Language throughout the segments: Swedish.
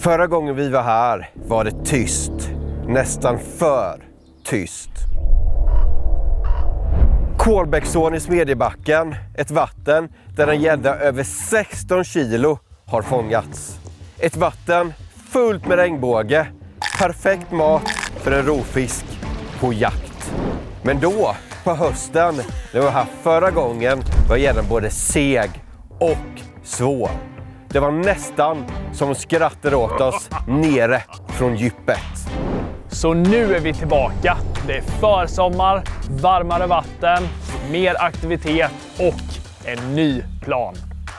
Förra gången vi var här var det tyst. Nästan för tyst. Kolbäcksån i Smedjebacken, ett vatten där en gädda över 16 kilo har fångats. Ett vatten fullt med regnbåge, perfekt mat för en rovfisk på jakt. Men då, på hösten, när vi var här förra gången, var gäddan både seg och svår. Det var nästan som hon skrattade åt oss nere från djupet. Så nu är vi tillbaka. Det är försommar, varmare vatten, mer aktivitet och en ny plan.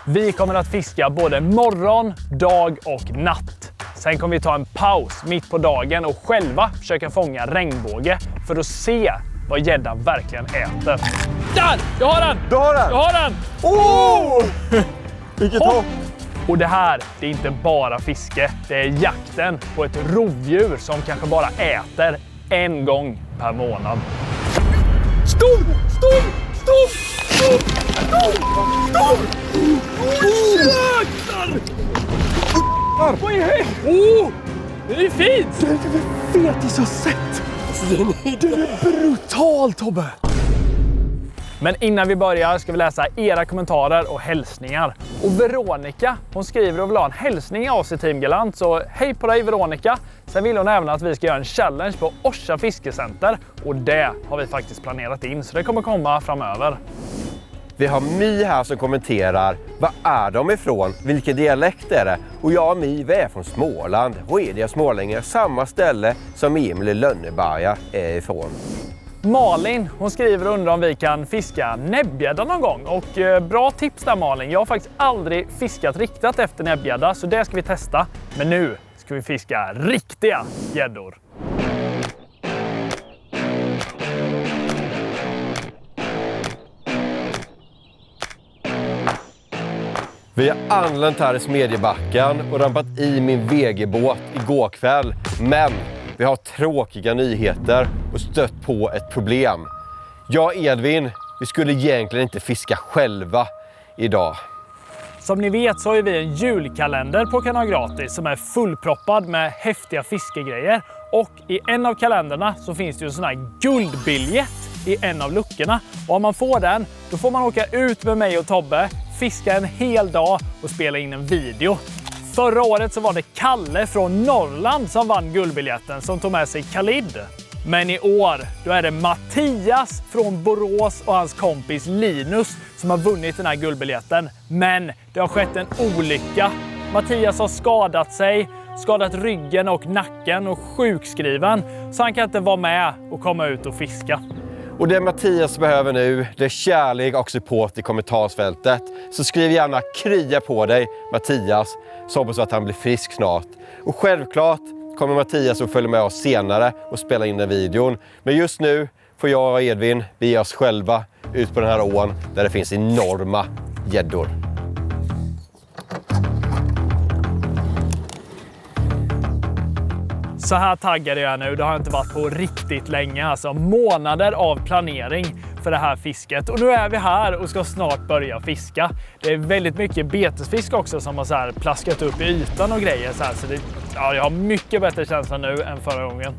Vi kommer att fiska både morgon, dag och natt. Sen kommer vi ta en paus mitt på dagen och själva försöka fånga regnbåge för att se vad gäddan verkligen äter. Där! Jag har den! Du har den! Jag har den! Oh! Vilket hopp! Och det här, det är inte bara fiske. Det är jakten på ett rovdjur som kanske bara äter en gång per månad. Stor! Stor! Stor! Stor! Stor! Stor! Vad är det? Oh! Det är fint! Det är det fetaste jag sett! Det är brutalt, Tobbe! Men innan vi börjar ska vi läsa era kommentarer och hälsningar. Och Veronica, hon skriver och vill ha en hälsning av oss i Team Galant. Så hej på dig Veronica! Sen vill hon även att vi ska göra en challenge på Orsa fiskecenter. Och det har vi faktiskt planerat in, så det kommer komma framöver. Vi har My här som kommenterar. Var är de ifrån? Vilken dialekt är det? Och jag och My, vi är från Småland. Och är det smålänningar samma ställe som Emil i Lönneberga är ifrån. Malin, hon skriver och undrar om vi kan fiska näbbgädda någon gång. Och bra tips där Malin. Jag har faktiskt aldrig fiskat riktat efter näbbgädda, så det ska vi testa. Men nu ska vi fiska riktiga gäddor. Vi har anlänt här i Smedjebacken och rampat i min VG-båt igår kväll. Men vi har tråkiga nyheter och stött på ett problem. Jag och Edvin, vi skulle egentligen inte fiska själva idag. Som ni vet så har vi en julkalender på Kan ha gratis som är fullproppad med häftiga fiskegrejer. Och i en av kalendrarna så finns det ju en sån här guldbiljett i en av luckorna. Och om man får den, då får man åka ut med mig och Tobbe, fiska en hel dag och spela in en video. Förra året så var det Kalle från Norrland som vann guldbiljetten som tog med sig Khalid. Men i år då är det Mattias från Borås och hans kompis Linus som har vunnit den här guldbiljetten. Men det har skett en olycka. Mattias har skadat sig, skadat ryggen och nacken och sjukskriven. Så han kan inte vara med och komma ut och fiska. Och det Mattias behöver nu, det är kärlek och support i kommentarsfältet. Så skriv gärna krya på dig, Mattias, så hoppas att han blir frisk snart. Och självklart kommer Mattias att följa med oss senare och spela in den videon. Men just nu får jag och Edvin bege oss själva ut på den här ån där det finns enorma gäddor. Så här taggad är jag nu, det har jag inte varit på riktigt länge. Alltså månader av planering för det här fisket. Och nu är vi här och ska snart börja fiska. Det är väldigt mycket betesfisk också som har så här plaskat upp i ytan och grejer. Så det, ja, jag har mycket bättre känsla nu än förra gången.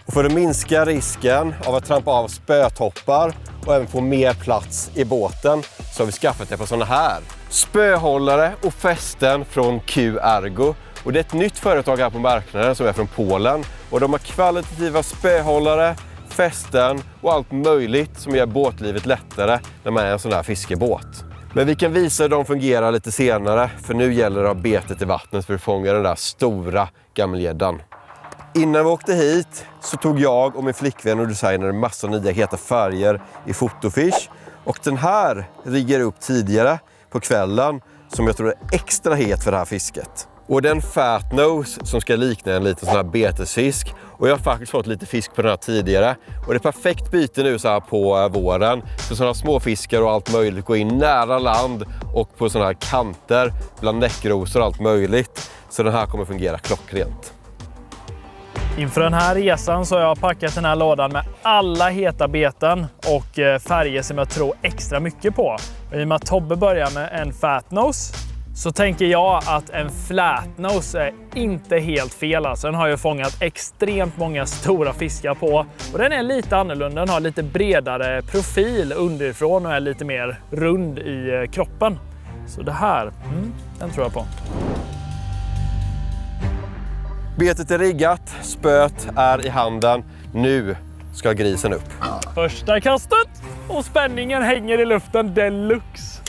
Och för att minska risken av att trampa av spötoppar och även få mer plats i båten så har vi skaffat det på sådana här spöhållare och fästen från Q-Ergo. Och det är ett nytt företag här på marknaden som är från Polen. Och de har kvalitativa spöhållare, fästen och allt möjligt som gör båtlivet lättare när man är en sån här fiskebåt. Men vi kan visa hur de fungerar lite senare, för nu gäller det att ha betet i vattnet för att fånga den där stora gammelgäddan. Innan vi åkte hit så tog jag och min flickvän och designade en massa nya heta färger i fotofish. Och den här riggar upp tidigare på kvällen som jag tror är extra het för det här fisket. Och det är en fat nose som ska likna en liten sån här betesfisk. Och jag har faktiskt fått lite fisk på den här tidigare. Och det är perfekt byte nu så här på våren. Så sådana småfiskar och allt möjligt går in nära land och på sådana här kanter bland näckrosor och allt möjligt. Så den här kommer fungera klockrent. Inför den här resan så har jag packat den här lådan med alla heta beten och färger som jag tror extra mycket på. Och i och med att Tobbe börjar med en fat nose så tänker jag att en flatnose är inte helt fel. Alltså, den har ju fångat extremt många stora fiskar på. Och den är lite annorlunda. Den har lite bredare profil underifrån och är lite mer rund i kroppen. Så det här, den tror jag på. Betet är riggat, spöet är i handen. Nu ska grisen upp. Första kastet och spänningen hänger i luften deluxe.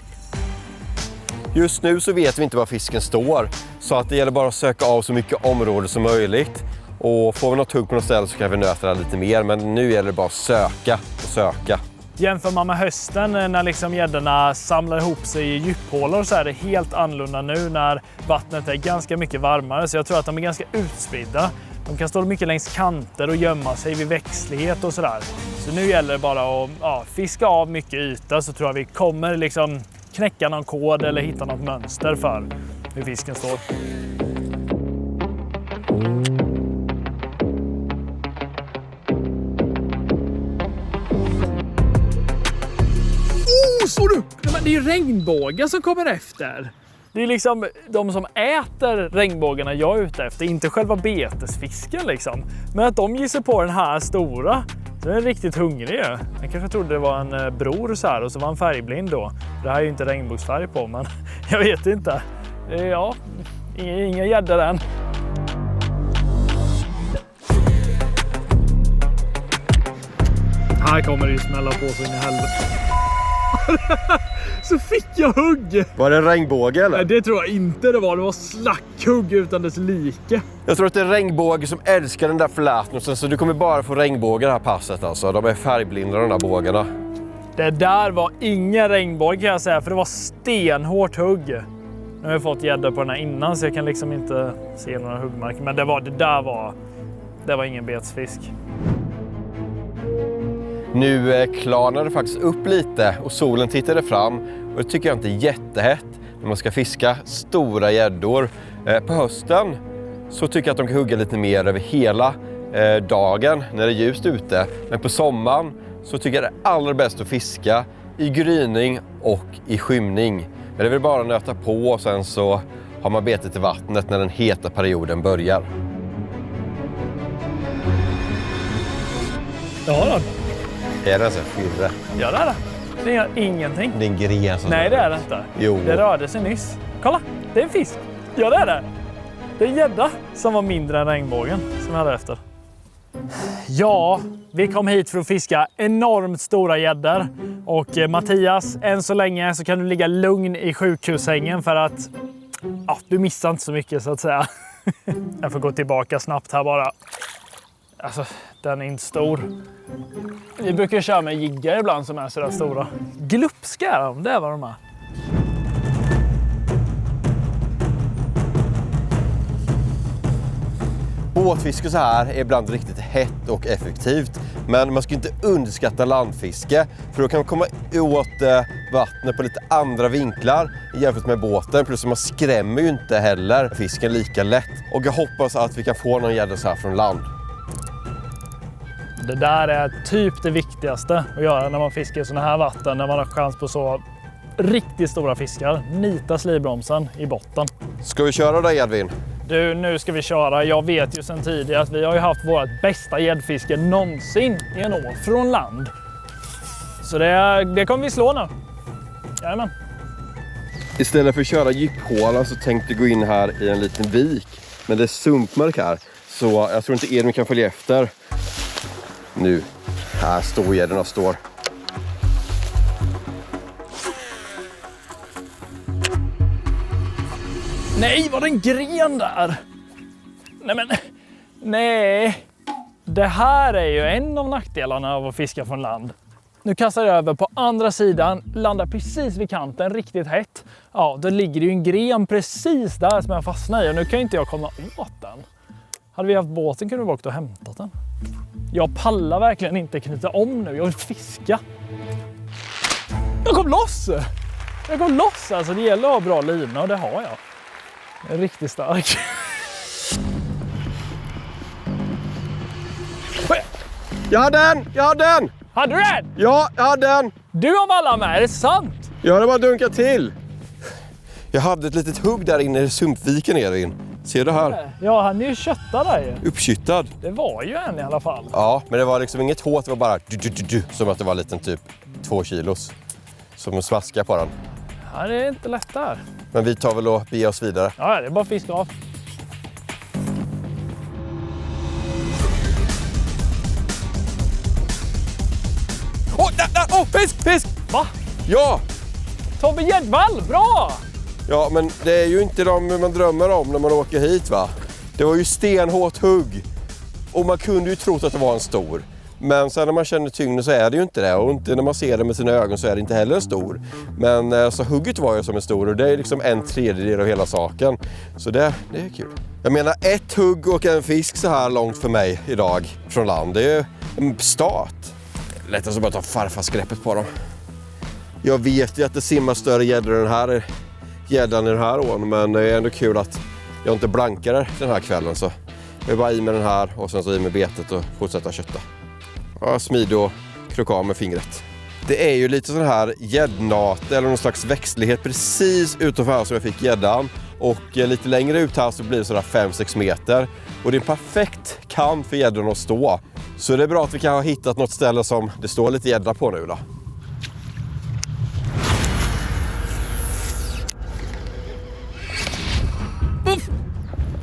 Just nu så vet vi inte var fisken står, så att det gäller bara att söka av så mycket område som möjligt. Och får vi något hugg på något ställe så kan vi nöta det lite mer, men nu gäller det bara att söka och söka. Jämför man med hösten när liksom gäddorna samlar ihop sig i djuphålor så är det helt annorlunda nu när vattnet är ganska mycket varmare. Så jag tror att de är ganska utspridda. De kan stå mycket längs kanter och gömma sig vid växtlighet och sådär. Så nu gäller det bara att fiska av mycket yta, så tror jag vi kommer liksom knäcka någon kod eller hitta något mönster för hur fisken står. Såg du? Men det är ju regnbågar som kommer efter. Det är liksom de som äter regnbågarna jag är ute efter, inte själva betesfisken liksom. Men att de ger sig på den här stora, så den är riktigt hungrig. Jag kanske trodde det var en bror så här och så var han färgblind då. Det här är ju inte regnbågsfärg på, men jag vet inte. Ja, inga gäddor än. Här kommer det ju smälla på sig i helvete. Så fick jag hugg! Var det en regnbåge eller? Nej, det tror jag inte det var. Det var slackhugg utan dess like. Jag tror att det är en regnbåge som älskar den där flatnosen, så du kommer bara få regnbågar det här passet alltså. De är färgblinda de där bågarna. Det där var ingen regnbåge kan jag säga, för det var stenhårt hugg. Nu har jag fått gädda på den här innan så jag kan liksom inte se några huggmärken. Men det var ingen betesfisk. Nu klarnar det faktiskt upp lite och solen tittade fram, och det tycker jag inte är jättehett när man ska fiska stora gäddor. På hösten så tycker jag att de kan hugga lite mer över hela dagen när det är ljust ute. Men på sommaren så tycker jag det är allra bäst att fiska i gryning och i skymning. Men det är väl bara att nöta på, och sen så har man betet i vattnet när den heta perioden börjar. Ja då. Är det en sån fyrre? Ja, det är det. Det gör ingenting. Det är en gren som... Nej, det är det inte. Jo. Det rörde sig nyss. Kolla, det är en fisk. Ja, det är det. Det är en gädda som var mindre än regnbågen som jag hade efter. Ja, vi kom hit för att fiska enormt stora gäddor. Och Mattias, än så länge så kan du ligga lugn i sjukhushängen för att du missar inte så mycket så att säga. Jag får gå tillbaka snabbt här bara. Alltså, den är inte stor. Vi brukar köra med jiggar ibland som är sådär stora. Glupska är de, det är vad de är. Båtfiske så här är ibland riktigt hett och effektivt, men man ska inte underskatta landfiske, för då kan man komma åt vattnet på lite andra vinklar jämfört med båten, plus man skrämmer ju inte heller fisken lika lätt. Och jag hoppas att vi kan få någon gädda så här från land. Det där är typ det viktigaste att göra när man fiskar i sådana här vatten, när man har chans på så riktigt stora fiskar. Nita slivbromsen i botten. Ska vi köra där, Edvin? Du, nu ska vi köra. Jag vet ju sedan tidigare att vi har ju haft vårt bästa gäddfiske någonsin i en år från land. Så det kommer vi slå nu. Jajamän. Istället för att köra djuphålan så tänkte jag gå in här i en liten vik. Men det är sumpmark här, så jag tror inte Edvin kan följa efter. Nu, här står gäddorna står. Nej, var det en gren där? Nej, men nej. Det här är ju en av nackdelarna av att fiska från land. Nu kastar jag över på andra sidan, landar precis vid kanten, riktigt hett. Ja, då ligger det ju en gren precis där som jag fastnar i, och nu kan ju inte jag komma åt den. Hade vi haft båten kunde vi åkt och hämtat den. Jag pallar verkligen inte knyta om nu, jag vill fiska. Jag kom loss! Jag kom loss, alltså det gäller att ha bra lina, och det har jag. Jag är riktigt stark. Jag har den! Jag har den! Hade du den? Ja, jag har den! Du har alla med, är det sant? Jag hade bara dunkat till. Jag hade ett litet hugg där inne i sumpviken, Edvin. Ser du här? Ja, han är ju köttad där ju. Uppkyttad. Det var ju en i alla fall. Ja, men det var liksom inget hårt, det var bara som att det var en liten typ 2 kilos. Som smaskar på den. Ja, det är inte lätt där. Men vi tar väl och beger oss vidare. Ja, det är bara fisk av. Fisk! Va? Ja! Tobbe Gäddvall, bra! Ja, men det är ju inte de man drömmer om när man åker hit, va? Det var ju stenhårt hugg. Och man kunde ju tro att det var en stor. Men sen när man känner tyngden så är det ju inte det. Och inte när man ser det med sina ögon så är det inte heller en stor. Men så hugget var ju som en stor och det är liksom 1/3 av hela saken. Så det är kul. Jag menar, ett hugg och en fisk så här långt för mig idag från land. Det är ju en start. Lättast att bara ta farfarsgreppet på dem. Jag vet ju att det simmar större gäddan i den här ån, men det är ändå kul att jag inte blankade den här kvällen. Så jag är bara i med den här och sen så i med betet och fortsätta kötta. Ja, smid och krocka av med fingret. Det är ju lite sån här gäddnat eller någon slags växtlighet precis utanför här som jag fick gäddan. Och lite längre ut här så blir det sådär 5-6 meter. Och det är en perfekt kam för gäddan att stå. Så det är bra att vi kan ha hittat något ställe som det står lite gädda på nu då.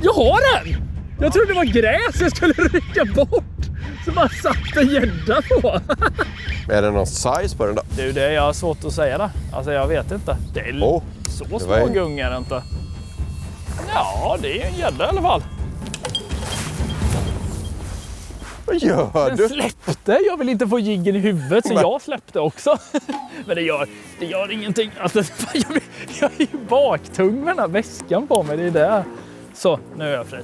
Jag har den! Jag trodde det var gräs jag skulle rycka bort. Så bara satt en gädda på. Är det någon size på den då? Det är ju det jag har svårt att säga det. Alltså jag vet inte. Det är så små gungar inte. Ja, det är en gädda i alla fall. Vad gör du? Den släppte. Jag vill inte få jiggen i huvudet så jag släppte också. Men det gör ingenting. Alltså, jag är ju baktung med den här väskan på mig. Det är det. Så, nu är jag fri.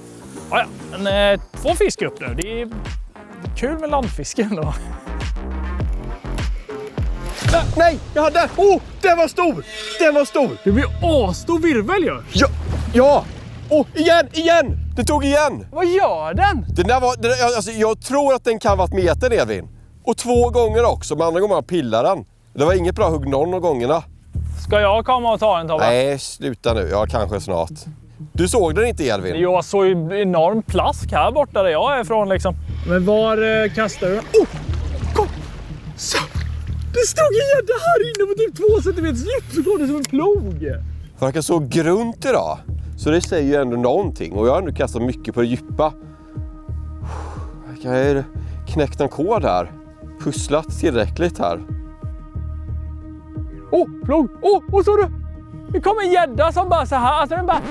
Ja, men 2 fisk upp nu. Det är kul med landfisken då. Nej, jag hade! Den var stor! Den var stor! Det blir asstor virvel ju. Ja! Igen! Det tog igen! Vad gör den? Den där var, alltså, jag tror att den kan vara ett meter, Edvin. Och 2 gånger också, men andra gånger jag pillar den. Det var inget bra hugg någon av gångerna. Ska jag komma och ta en, Tobbe? Nej, sluta nu. Ja, kanske snart. Du såg den inte, Edvin? Jag såg ju enorm plask här borta där jag är ifrån liksom. Men var kastar du den? Kom! Så! Det stod en gädda här inne på typ 2 centimeters djup, så går det som en plog. Det verkar så grunt idag. Så det säger ju ändå någonting. Och jag har ändå kastat mycket på det djupa. Jag har knäckt en kod här. Pusslat tillräckligt här. Plog! Så du! Det kom en gädda som bara så här. Alltså den bara...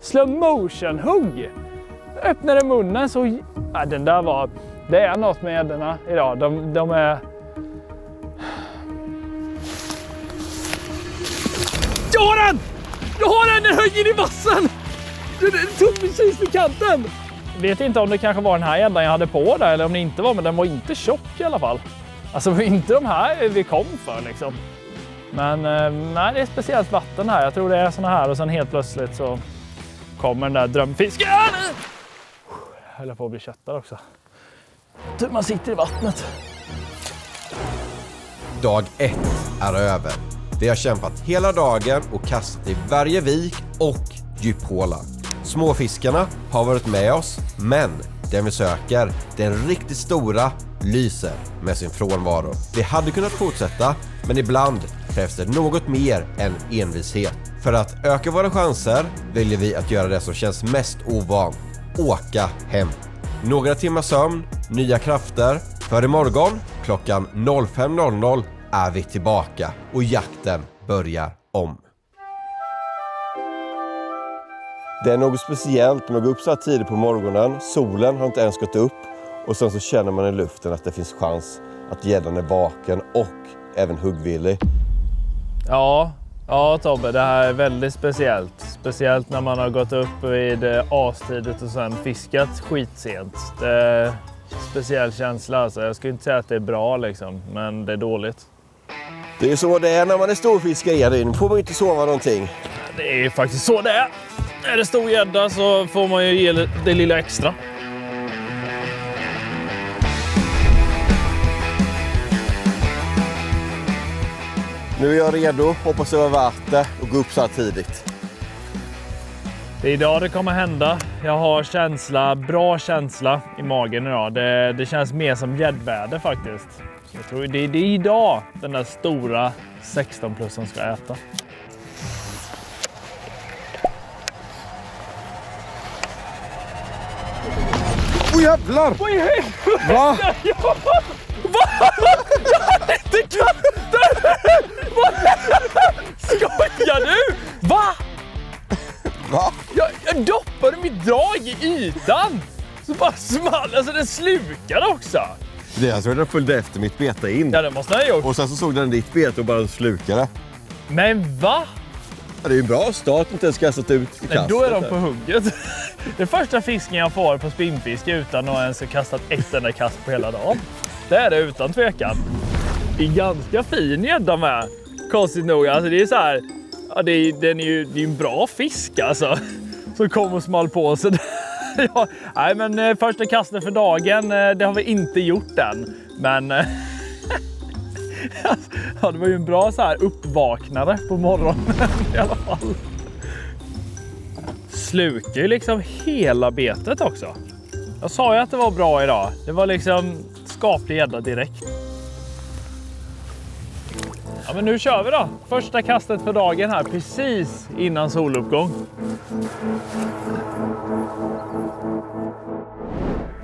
Slow motion hugg. Öppnade munnen så... Ja, den där var... Det är något med gäddorna idag. De är... Jag har den! Jag har den! Den högg in i vassen! Den tog precis vid kanten. Jag vet inte om det kanske var den här gäddan jag hade på där eller om det inte var, men den var inte tjock i alla fall. Alltså det var inte de här vi kom för liksom. Men nej, det är speciellt vatten här. Jag tror det är såna här och sen helt plötsligt så kommer den där drömfisken. Jag höll på att bli köttad också. Man sitter i vattnet. Dag 1 är över. Vi har kämpat hela dagen och kastat i varje vik och djuphåla. Småfiskarna har varit med oss, men den vi söker, den riktigt stora, lyser med sin frånvaro. Vi hade kunnat fortsätta, men ibland krävs det något mer än envishet. För att öka våra chanser väljer vi att göra det som känns mest ovant. Åka hem. Några timmar sömn, nya krafter. För imorgon klockan 05.00 är vi tillbaka och jakten börjar om. Det är något speciellt med att gå upp så här tidigt på morgonen. Solen har inte ens gått upp och sen så känner man i luften att det finns chans att gäddan är vaken och även huggvillig. Ja, Tobbe, det här är väldigt speciellt. Speciellt när man har gått upp vid astidigt och sen fiskat skitsent. Det är en speciell känsla. Alltså. Jag skulle inte säga att det är bra, liksom, men det är dåligt. Det är så det är när man är storfiskare. Nu får man inte sova någonting. Det är faktiskt så det är. Är det stor gädda så får man ju ge det lilla extra. Nu är jag redo, hoppas det var värt det och gå upp så här tidigt. Det är idag det kommer hända. Jag har bra känsla i magen idag. Det känns mer som gäddväder faktiskt. Jag tror det är idag den där stora 16-plussen ska äta. Åh jävlar! Vad är det? Va? Skojar du? Va? Va? Jag doppade mitt drag i ytan. Så bara small, alltså den slukade också. Jag tror den följde efter mitt beta in. Ja, det måste jag ha gjort. Och sen så såg den ditt beta och bara slukade. Men va? Ja, det är ju en bra start, inte ens kastat ut i kastet. Nej, då är de på hugget. Det första fisken jag får på spinnfiske utan att ens ha kastat ett enda kast på hela dagen. Det är det utan tvekan. Det är ganska fin gädda med. Konstigt nog, alltså det är så här. Ja, det är ju en bra fisk alltså. Som kom och small på sig. Ja, nej, men första kastet för dagen, det har vi inte gjort än. Men ja, det var ju en bra så här uppvaknare på morgonen i alla fall. Slukar ju liksom hela betet också. Jag sa ju att det var bra idag. Det var liksom skaplig gädda direkt. Ja, men nu kör vi då. Första kastet för dagen här precis innan soluppgång.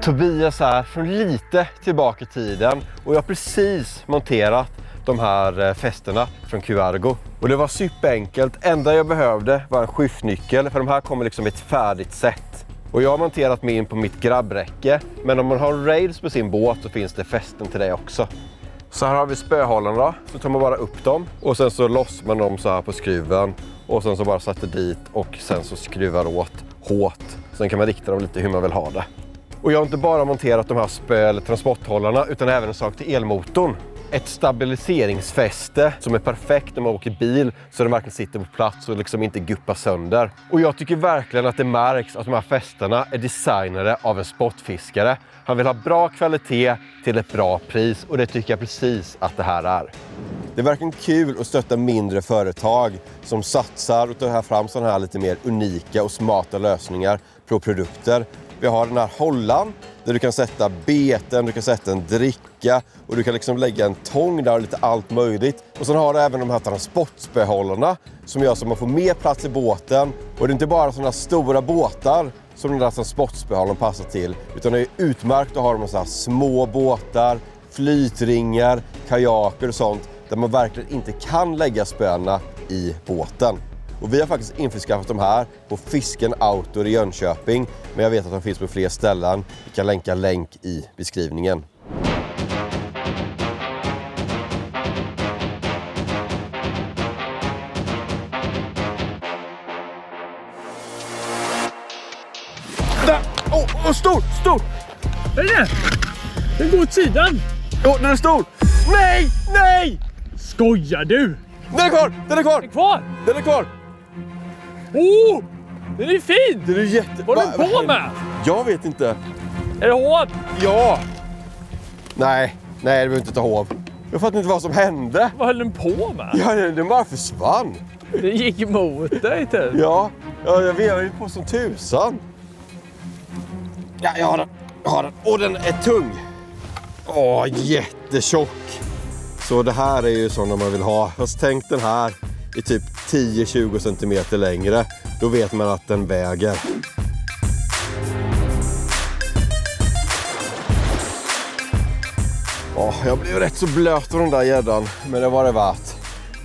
Tobias här från lite tillbaka i tiden och jag har precis monterat de här fästena från Q-Argo. Och det var superenkelt. Enda jag behövde var en skiftnyckel för de här kommer liksom i ett färdigt set. Och jag har monterat mig in på mitt grabbräcke, men om man har rails på sin båt så finns det fästen till det också. Så här har vi spöhållarna, så tar man bara upp dem och sen så lossar man dem så här på skruven och sen så bara sätter dit och sen så skruvar åt hårt. Sen kan man rikta dem lite hur man vill ha det. Och jag har inte bara monterat de här spö- eller transporthållarna utan även en sak till elmotorn. Ett stabiliseringsfäste som är perfekt när man åker bil så den verkligen sitter på plats och liksom inte guppar sönder. Och jag tycker verkligen att det märks att de här fästena är designade av en sportfiskare. Han vill ha bra kvalitet till ett bra pris och det tycker jag precis att det här är. Det är verkligen kul att stötta mindre företag som satsar och tar fram sådana här lite mer unika och smarta lösningar på produkter. Vi har den här hållan där du kan sätta beten, du kan sätta en dricka och du kan liksom lägga en tång där och lite allt möjligt. Och sen har du även de här transportspöhållarna som gör så att man får mer plats i båten. Och det är inte bara sådana stora båtar som den där transportspöhållaren passar till, utan det är utmärkt att ha de så här små båtar, flytringar, kajaker och sånt där man verkligen inte kan lägga spöna i båten. Och vi har faktiskt införskaffat de här på Fisken Outdoor i Jönköping. Men jag vet att de finns på fler ställen. Vi kan länka länk i beskrivningen. Där! Åh, stor! Är det? Den går åt sidan. Åh, den är stor! Nej! Nej! Skojar du? Den är kvar! Den är kvar! Är kvar? Den är kvar! Oh! Den är fin! Den är jätte... Vad är den på med? Jag vet inte. Är det hov? Ja! Nej, det behöver inte ta hov. Jag fattar inte vad som hände. Vad höll den på med? Ja, den bara försvann. Den gick emot dig typ. Ja, jag vevade på som tusan. Ja, jag har den. Och den är tung. Åh, jättetjock. Så det här är ju sådana man vill ha. Fast tänk den här i typ 10-20 cm längre. Då vet man att den väger. Jag blev rätt så blöt av den där gäddan. Men det var det värt.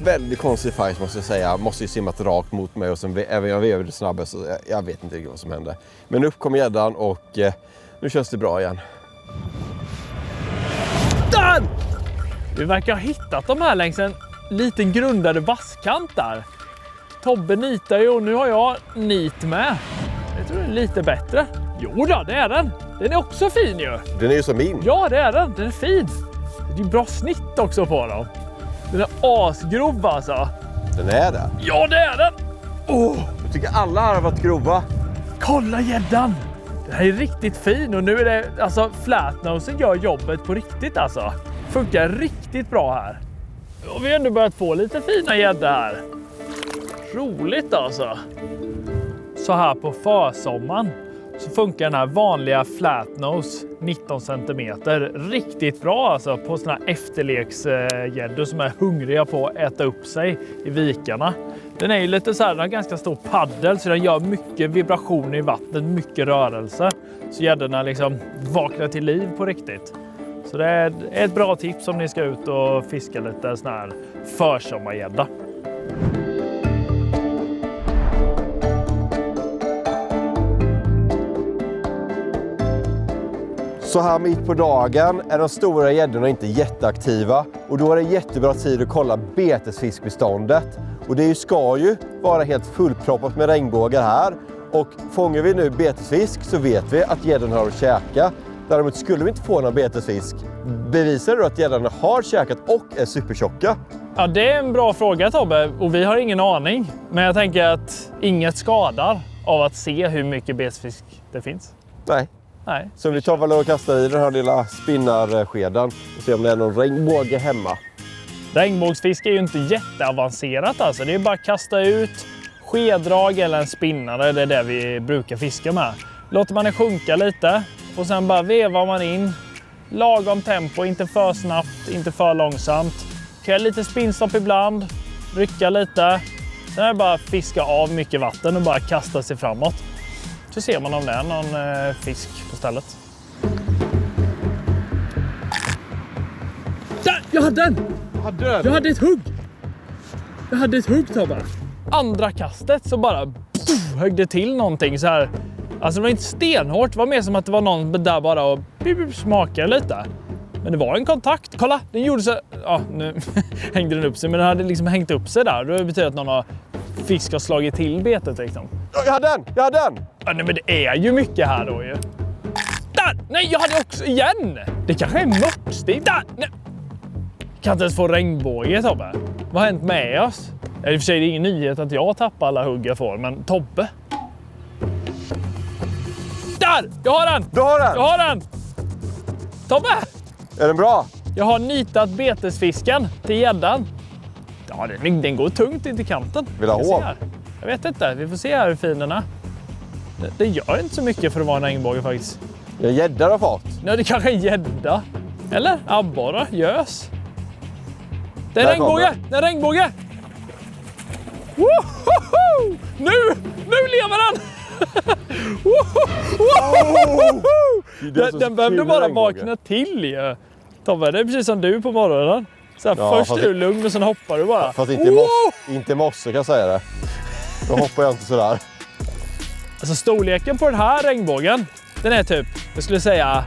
Väldigt konstig fight måste jag säga. Måste ju simmat rakt mot mig och sen även jag vevade snabbast så jag vet inte riktigt vad som hände. Men upp kom gäddan och nu känns det bra igen. Där! Vi verkar ha hittat de här längs en liten grundade vasskant där. Tobbe nitar ju och nu har jag nit med. Jag tror den är lite bättre. Jo då, det är den. Den är också fin ju. Den är ju som min. Ja, det är den. Den är fin. Det är bra snitt också på dem. Den är asgrov alltså. Den är det. Ja, det är den. Jag tycker alla här har varit grova. Kolla gäddan. Den här är riktigt fin och nu är det, alltså flatnosen gör jobbet på riktigt alltså. Funkar riktigt bra här. Och vi har ändå börjat få lite fina gädda här. Roligt alltså. Så här på försommaren så funkar den här vanliga flatnose 19 cm riktigt bra alltså på såna här efterleksgäddor som är hungriga på att äta upp sig i vikarna. Den är ju lite så här, den har ganska stor paddel så den gör mycket vibrationer i vattnet, mycket rörelse. Så gäddorna liksom vaknar till liv på riktigt. Så det är ett bra tips om ni ska ut och fiska lite sån här försommargädda. Så här mitt på dagen är de stora gäddorna inte jätteaktiva och då är det jättebra tid att kolla betesfiskbeståndet. Och det ska ju vara helt fullproppat med regnbågar här. Och fångar vi nu betesfisk så vet vi att gäddorna har att käka. Däremot skulle vi inte få någon betesfisk. Bevisar du att gäddorna har käkat och är supertjocka? Ja, det är en bra fråga Tobbe och vi har ingen aning. Men jag tänker att inget skadar av att se hur mycket betesfisk det finns. Nej. Nej. Så vi tar väl och kastar i den här lilla spinnarskeden och ser om det är någon regnbåge hemma. Regnbågsfiske är ju inte jätteavancerat alltså. Det är bara att kasta ut skeddrag eller en spinnare. Det är det vi brukar fiska med. Låter man det sjunka lite och sen bara vevar man in. Lagom tempo, inte för snabbt, inte för långsamt. Kan lite spinnstopp ibland, rycka lite. Sen är det bara att fiska av mycket vatten och bara kasta sig framåt. Så ser man om det är någon fisk på stället. Där, jag hade den! Jag hade ett hugg! Jag hade ett hugg Tobbe. Andra kastet så bara högg det till någonting så här. Alltså det var inte stenhårt, det var mer som att det var någon där bara och smakade lite. Men det var en kontakt. Kolla, den gjorde så. Ja, nu hängde den upp sig, men den hade liksom hängt upp sig där. Det betyder att någon har fisk har slagit till betet liksom. Jag hade den! Ja, nej, men det är ju mycket här då ju. Där! Nej, jag hade också igen! Det kanske är mörtstig. Där! Nej. Kan inte ens få regnbåge, Tobbe. Vad har hänt med oss? I och för sig är det ingen nyhet att jag tappar alla hugg jag får, men Tobbe. Där! Jag har den! Du har den! Jag har den! Tobbe! Är den bra? Jag har nitat betesfisken till gäddan. Ja, den går tungt in till kanten. Vill du ha hov? Jag vet inte. Vi får se här hur fin den är. Det gör inte så mycket för att vara en regnbåge faktiskt. Jag gäddar har fått. Nej, det kanske är en gädda. Eller abborre, gös. Det är Där regnbåge! kommer. Det är regnbåge! Wohoho! Nu lever den! Den behövde bara vakna till ju. Tobbe, det är precis som du på morgonen. Så här, Ja, först är du lugn och sen hoppar du bara. Fast inte mosse kan jag säga det. Då hoppar jag inte sådär. Alltså storleken på den här regnbågen, den är typ, jag skulle säga,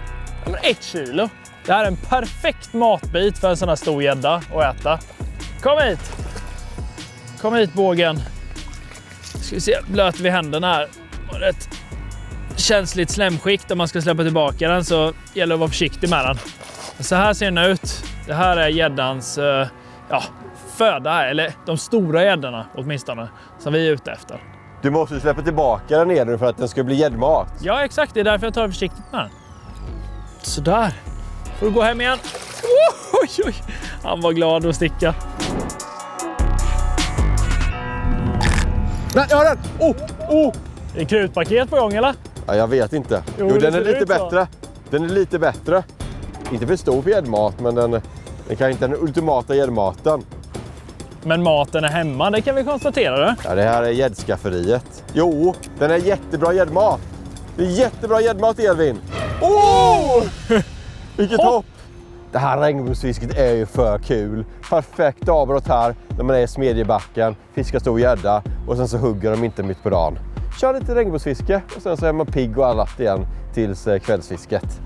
1 kilo. Det här är en perfekt matbit för en sån här stor gädda att äta. Kom hit! Kom hit bågen. Ska vi se, blöter vi händerna här. Och ett känsligt slemskikt om man ska släppa tillbaka den så gäller det att vara försiktig med den. Så här ser den ut. Det här är gäddans föda här, eller de stora gäddorna åtminstone, som vi är ute efter. Du måste släppa tillbaka den ner nu för att den ska bli gäddmat. Ja, exakt. Det är därför jag tar det försiktigt med den. Sådär. Får du gå hem igen. Oj. Han var glad att sticka. Nej, jag har den! Är det krutpaket på gång, eller? Ja, jag vet inte. Jo, Jo, det den är ser lite ut så. bättre. Den är lite bättre. Inte för stor för gäddmat, men den kan inte den ultimata gäddmaten. Men maten är hemma, det kan vi konstatera. Det. Ja, det här är gäddskafferiet. Jo, den är jättebra gäddmat. Det är jättebra gäddmat, Elvin. Vilket hopp! Det här regnbågsfisket är ju för kul. Perfekt avbrott här när man är i Smedjebacken, fiskar stor gädda och sen så hugger de inte mitt på dagen. Kör lite regnbågsfiske och sen så är man pigg och allat igen tills kvällsfisket.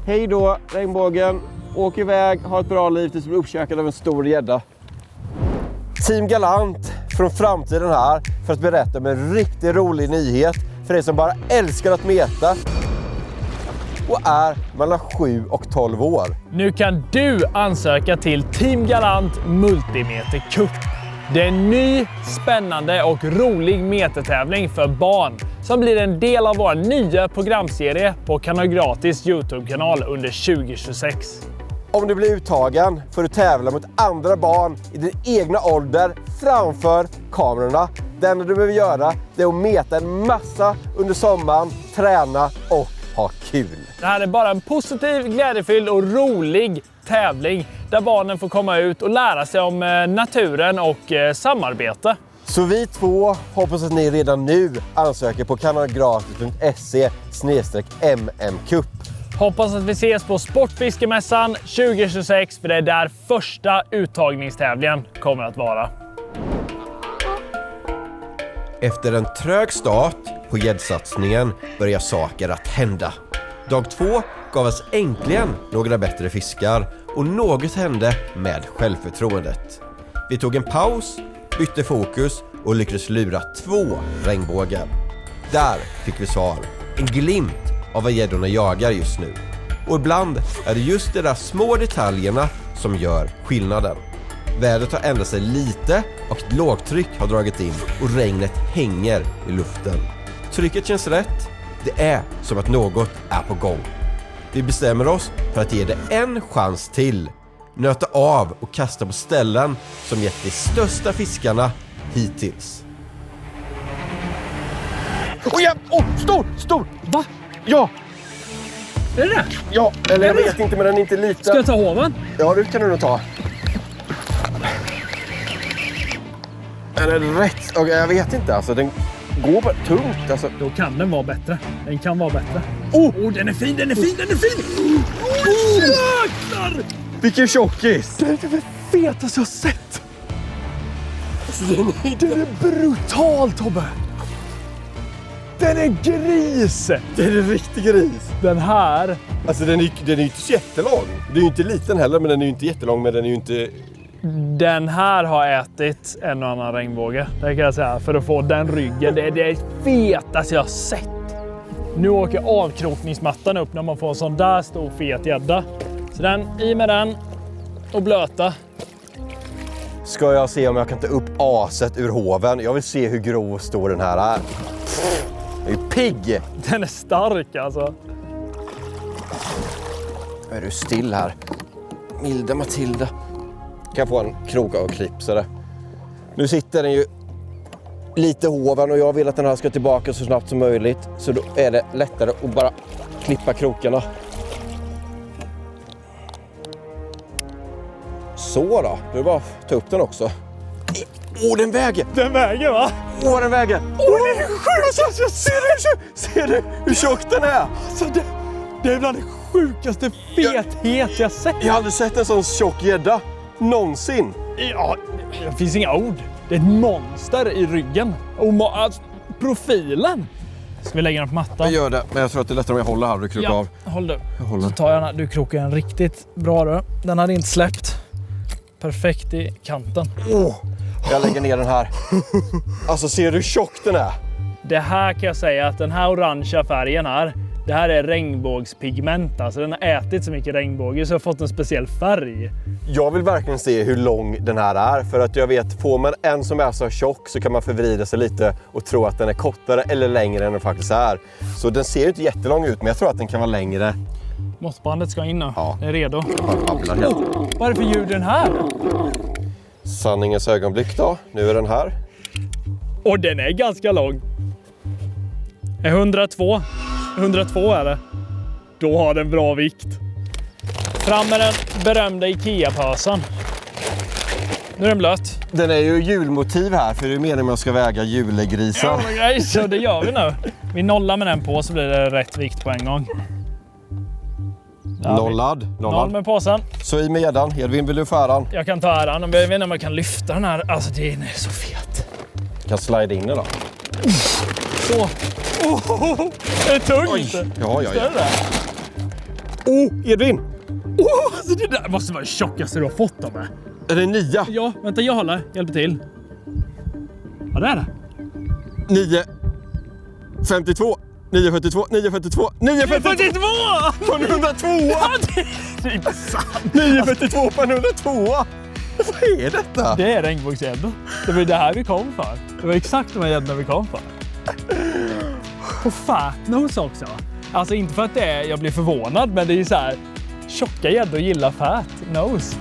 Hej då regnbågen, åk iväg, ha ett bra liv tills du blir uppkäkad av en stor gädda. Team Galant från framtiden här för att berätta om en riktigt rolig nyhet för er som bara älskar att meta och är mellan 7 och 12 år. Nu kan du ansöka till Team Galant Multimeter Cup. Det är en ny, spännande och rolig metertävling för barn som blir en del av vår nya programserie på Kanal Gratis YouTube-kanal under 2026. Om du blir uttagen får du tävla mot andra barn i din egna ålder framför kamerorna. Det enda du behöver göra är att meta en massa under sommaren, träna och ha kul. Det här är bara en positiv, glädjefylld och rolig tävling där barnen får komma ut och lära sig om naturen och samarbete. Så vi två hoppas att ni redan nu ansöker på kanalgratis.se/mmcup. Hoppas att vi ses på Sportfiskemässan 2026 för det är där första uttagningstävlingen kommer att vara. Efter en trög start på gäddsatsningen börjar saker att hända. Dag 2 gav oss äntligen några bättre fiskar och något hände med självförtroendet. Vi tog en paus, bytte fokus och lyckades lura 2 regnbågar. Där fick vi svar, en glimt av vad gäddorna jagar just nu. Och ibland är det just de där små detaljerna som gör skillnaden. Vädret har ändrat sig lite och ett lågtryck har dragit in och regnet hänger i luften. Trycket känns rätt. Det är som att något är på gång. Vi bestämmer oss för att ge det en chans till. Nöta av och kasta på ställen som gett de största fiskarna hittills. Stor! Va? Ja! Är det? Ja, eller jag vet inte men den är inte liten. Ska jag ta hoven? Ja, det kan du nog ta. Den är rätt. Och jag vet inte, alltså den går bara tungt. Alltså. Då kan den vara bättre. Den kan vara bättre. Den är fin, den är fin! Jäklar! Vilken tjockis! Det är det fetaste jag sett! Alltså, den är brutal, Tobbe! Den är gris! Det är en riktig gris. Den här... Alltså den är ju inte så jättelång. Den är ju inte liten heller, men den är ju inte jättelång. Men den är ju inte... Den här har ätit en och annan regnbåge, det kan jag säga, för att få den ryggen. Det är det fetaste jag har sett. Nu åker avkrokningsmattan upp när man får en sån där stor fet gädda. Så i med den och blöta. Ska jag se om jag kan ta upp aset ur hoven? Jag vill se hur grov och stor den här är. Det är pigg! Den är stark alltså. Är du still här? Milda Matilda. Kan jag få en kroka och klipsare? Nu sitter den ju lite i hoven och jag vill att den här ska tillbaka så snabbt som möjligt. Så då är det lättare att bara klippa krokarna. Så då, nu är det bara att ta upp den också. Den väger! Den väger va? Den väger! Det är sjukt! Jag Ser du hur tjock den är? alltså, det är bland det sjukaste fethet jag sett. Jag har aldrig sett en sån tjock gädda. Någonsin. Ja, det finns inga ord. Det är ett monster i ryggen. Och alltså, profilen. Ska vi lägga den på mattan? Jag gör det, men jag tror att det är lättare om jag håller här och du krokar av. Håll du. Jag håller. Så tar jag den. Du krokar den riktigt bra då. Den hade inte släppt. Perfekt i kanten. Jag lägger ner den här. Alltså ser du hur tjock den är? Det här kan jag säga att den här orangea färgen här, det här är regnbågspigment. Alltså den har ätit så mycket regnbåge så jag har fått en speciell färg. Jag vill verkligen se hur lång den här är. För att jag vet, får man en som är så tjock så kan man förvrida sig lite och tro att den är kortare eller längre än den faktiskt är. Så den ser ju inte jättelång ut, men jag tror att den kan vara längre. Måttbandet ska in nu. Ja. Det är redo. Helt. Vad är det för ljud den här? Sanningens ögonblick då. Nu är den här. Och den är ganska lång. 102. 102 är det. Då har den bra vikt. Fram med den berömda Ikea-pösen. Nu är den blöt. Den är ju julmotiv här, för det är meningen att man ska väga julegrisar. Ja, så det gör vi nu. Vi nollar med den på så blir det rätt vikt på en gång. Nollad. Noll med påsen. Så i med gäddan. Edvin, vill du få äran? Jag kan ta äran. Jag vet inte om jag kan lyfta den här. Alltså den är så fet. Kan slide in den då. Så. Det är tungt. Oj. Ja. Det. Edvin! Alltså det där måste vara det tjockaste du har fått av mig. Är det 9? Ja, vänta jag håller. Hjälper till. Ja, det är det. 9. 52. 9,42. 9,42. 9,42! 42! På en 102! Det är inte sant. 9,42 på en 102! Vad är detta? Det är regnbågsgädda. Det var det här vi kom för. Det var exakt de här gäddorna vi kom för. Och fatnos också. Alltså inte för att jag blir förvånad, men det är ju så här tjocka gäddor gillar fat knows.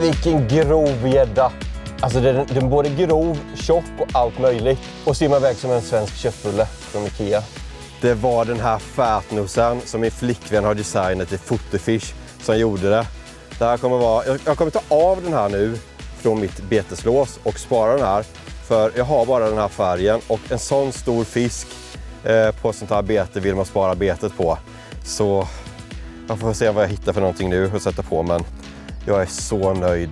Vilken grov gädda. Alltså den är både grov, tjock och allt möjligt. Och simmar iväg som en svensk köttbulle från Ikea. Det var den här fatnosen som min flickvän har designat till Fotofish som gjorde det. Det här kommer vara, jag kommer ta av den här nu från mitt beteslås och spara den här. För jag har bara den här färgen och en sån stor fisk på sånt här bete vill man spara betet på. Så jag får se vad jag hittar för någonting nu och sätta på, men jag är så nöjd.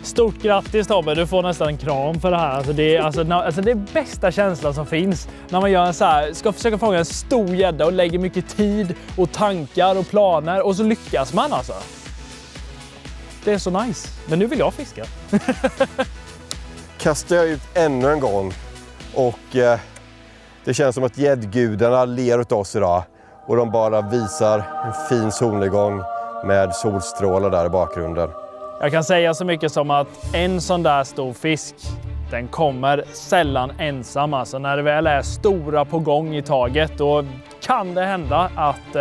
Stort grattis Tobbe, du får nästan en kram för det här. Alltså det är bästa känslan som finns när man gör en så här, ska försöka fånga en stor gädda och lägger mycket tid och tankar och planer och så lyckas man alltså. Det är så nice. Men nu vill jag fiska. Kastar jag ut ännu en gång och det känns som att gäddgudarna ler åt oss idag och de bara visar en fin solnedgång med solstrålar där i bakgrunden. Jag kan säga så mycket som att en sån där stor fisk, den kommer sällan ensam. Alltså när det väl är stora på gång i taget, då kan det hända att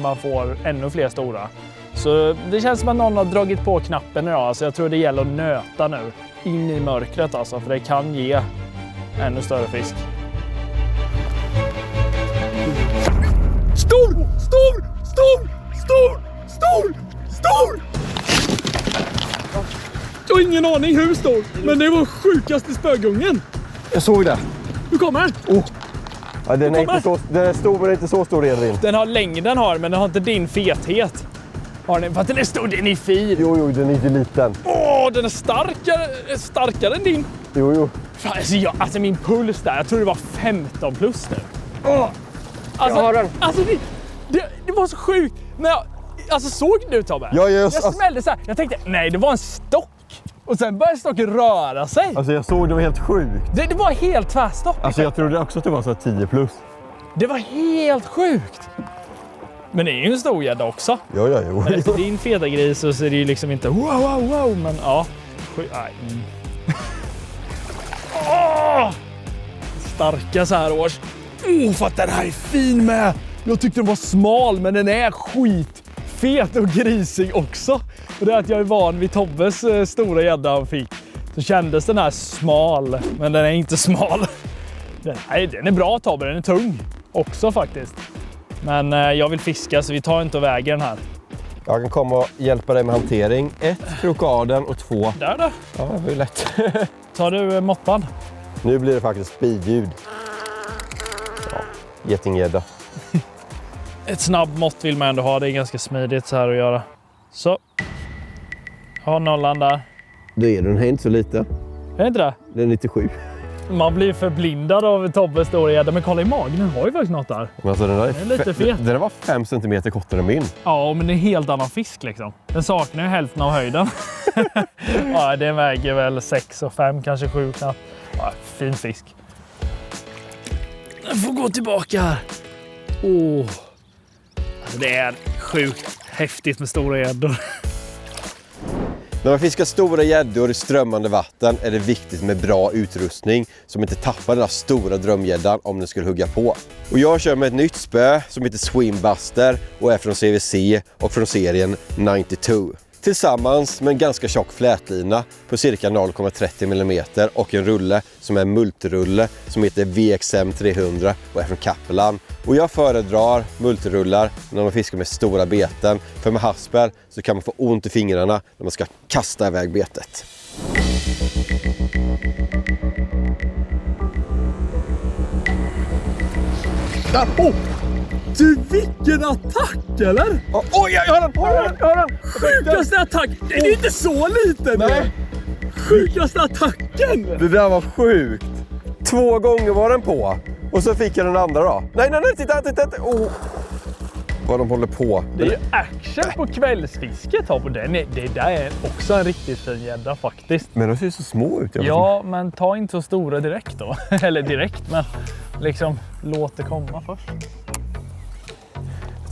man får ännu fler stora. Så det känns som att någon har dragit på knappen idag. Alltså jag tror det gäller att nöta nu in i mörkret alltså, för det kan ge ännu större fisk. Stor! Stor! Stor! Stor! Stor! Stor! Jag har ingen aning hur stor, men det var sjukaste spögungen. Jag såg det. Du kommer. Ja, den är stor men inte så stor Edvin. Den har längden men den har inte din fethet. Har den, för att den är stor, den är fin. Jo, den är inte liten. Den är starkare än din. Jo. Fan, alltså min puls där, jag tror det var 15 plus nu. Alltså, jag har den. Alltså det var så sjukt. Men alltså såg du Tobbe? Ja, jag smällde så här. Jag tänkte, nej det var en stock. Och sen började stocken röra sig. Alltså jag såg, det var helt sjukt. Det var helt tvärstopp. Alltså jag trodde också att det var så 10 plus. Det var helt sjukt. Men det är ju en stor gädda också. Jo. Men efter din feta gris så är det ju liksom inte wow. Men ja. Starka så här års. För att den här är fin med. Jag tyckte den var smal, men den är skitfet och grisig också. Och det är att jag är van vid Tobbes stora gädda han fick. Så kändes den här smal, men den är inte smal. Den är bra Tobbe, den är tung också faktiskt. Men jag vill fiska så vi tar inte och väger den här. Jag kan komma och hjälpa dig med hantering. 1, krokaden och 2. Där då. Ja, det var ju lätt. Tar du måttband? Nu blir det faktiskt speedljud. Ja, getinggädda. Ett snabb mått vill man ändå ha. Det är ganska smidigt så här att göra. Så. Jag har nollan där. Då är den här inte så lite. Är det inte det? Den är 97. Man blir förblindad av Tobbes stora gädda. Men kolla i magen, den har ju faktiskt något där. Men alltså, den är lite fet. Den var 5 cm kortare än min. Ja, men det är en helt annan fisk liksom. Den saknar ju hälften av höjden. Ja, den väger väl 6 och 5, kanske 7 knappt. Ja, fin fisk. Den får gå tillbaka här. Alltså, det är sjukt häftigt med stora gäddor. När man fiskar stora gäddor i strömmande vatten är det viktigt med bra utrustning som inte tappar den här stora drömgäddan om den skulle hugga på. Och jag kör med ett nytt spö som heter Swimbuster och är från CVC och från serien 92. Tillsammans med en ganska tjock flätlina på cirka 0,30 mm och en rulle som är en multirulle som heter VXM 300 och är från Kappelan. Och jag föredrar multirullar när man fiskar med stora beten, för med hasper så kan man få ont i fingrarna när man ska kasta iväg betet. Du, vilken attack eller? Oj, jag har den! Sjukaste attack! Det är inte så liten. Nej. Sjukaste attacken! Det där var sjukt. 2 gånger var den på. Och så fick jag den andra då. Nej, titta. Vad de håller på. Det är ju action på kvällsfisket här på den. Det där är också en riktigt fin gädda faktiskt. Men de ser så små ut. Ja, men ta inte så stora direkt då. Eller direkt, men liksom låt det komma först.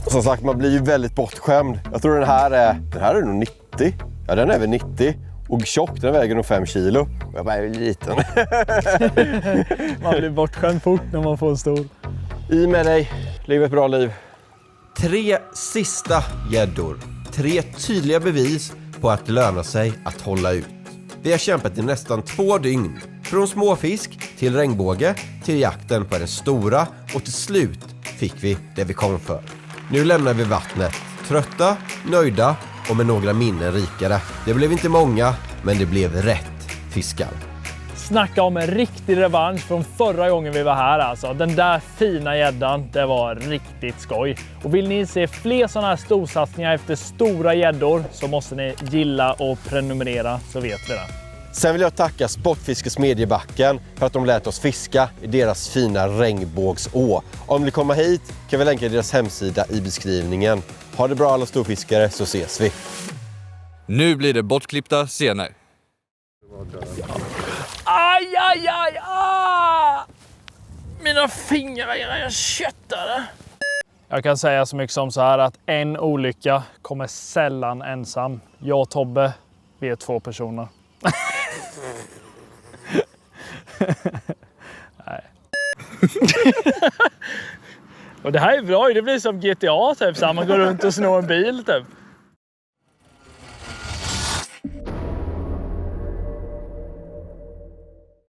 Som sagt, man blir ju väldigt bortskämd. Jag tror den här är nog 90. Ja, den är väl 90. Och tjock, den väger nog 5 kilo. Och jag bara är liten. Man blir bortskämd fort när man får en stor. I med dig, lev ett bra liv. 3 sista gäddor. 3 tydliga bevis på att det lönar sig att hålla ut. Vi har kämpat i nästan 2 dygn. Från småfisk till regnbåge till jakten på den stora och till slut fick vi det vi kom för. Nu lämnar vi vattnet. Trötta, nöjda och med några minnen rikare. Det blev inte många, men det blev rätt fiskar. Snacka om en riktig revansch från förra gången vi var här alltså. Den där fina gäddan, det var riktigt skoj. Och vill ni se fler sådana här storsatsningar efter stora gäddor så måste ni gilla och prenumerera, så vet vi det. Sen vill jag tacka Sportfiske Smedjebacken för att de lät oss fiska i deras fina regnbågså. Om ni vill komma hit kan vi länka deras hemsida i beskrivningen. Ha det bra alla storfiskare, så ses vi. Nu blir det bortklippta scener. Aj, aj, aj, ah! Mina fingrar, jag köttade. Jag kan säga så mycket som så här att en olycka kommer sällan ensam. Jag och Tobbe, vi är 2 personer. Nej. Och det här är bra, det blir som GTA typ, så här, man går runt och snor en bil typ.